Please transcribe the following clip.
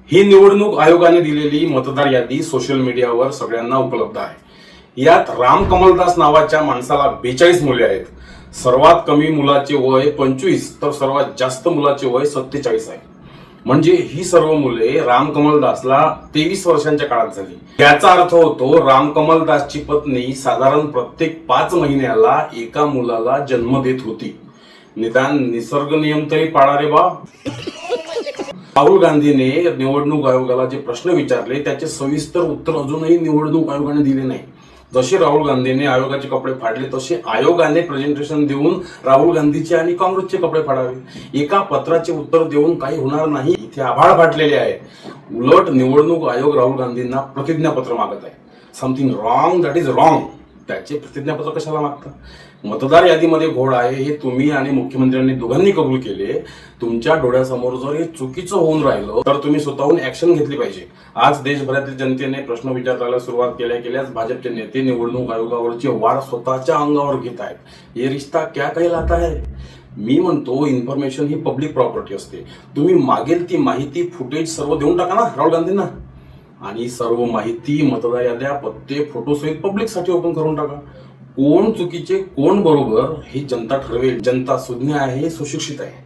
ही निवडणूक आयोगाने दिलेली मतदार यादी सोशल मीडियावर सगळ्यांना उपलब्ध आहे। यात राम कमलदास नावाच्या माणसाला 42 मुले आहेत। सर्वात कमी मुलाचे वय 25 तर सर्वात जास्त मुलाचे वय 47 आहे। म्हणजे ही सर्व मुले राम कमलदासला 23 वर्षांच्या काळात झाली। याचा अर्थ होतो राम कमलदासची पत्नी साधारण प्रत्येक 5 महिन्याला एका मुलाला जन्म देत होती। निदान निसर्ग नियम तरी पाळा रे बा। राहुल गांधीने निवडणूक आयोगाला जे प्रश्न विचारले त्याचे सविस्तर उत्तर अजूनही निवडणूक आयोगाने दिले नाही। जसे राहुल गांधीने आयोगाचे कपडे फाडले तसे आयोगाने प्रेझेंटेशन देऊन राहुल गांधीचे आणि काँग्रेसचे कपडे फाडावे। एका पत्राचे उत्तर देऊन काही होणार नाही, इथे आभाळ फाटलेले आहे। उलट निवडणूक आयोग राहुल गांधींना प्रतिज्ञापत्र मागत आहे। Something wrong, that is wrong. त्याचे प्रतिज्ञापत्र कशाला मागता? मतदार यादीमध्ये घोळ आहे हे तुम्ही आणि मुख्यमंत्र्यांनी दोघांनी कबूल केले। तुमच्या डोळ्यासमोर जर हे चुकीचं होऊन राहिलं तर तुम्ही स्वतःहून ऍक्शन घेतली पाहिजे। आज देशभरातील जनतेने प्रश्न विचारायला सुरुवात केल्याच भाजपचे नेते निवडणूक आयोगावरची वार स्वतःच्या अंगावर घेत आहेत। ये रिश्ता क्या कहलाता है? मी म्हणतो इन्फॉर्मेशन ही पब्लिक प्रॉपर्टी असते। तुम्ही मागेल ती माहिती, फुटेज सर्व देऊन टाका ना राहुल गांधींना, आणि सर्व माहिती, मतदार याद्या, पत्ते, फोटो सहित पब्लिक साठी ओपन करून टाका। कोण चुकीचे कोण बरोबर हे जनता ठरवेल। जनता सुज्ञ आहे, सुशिक्षित आहे।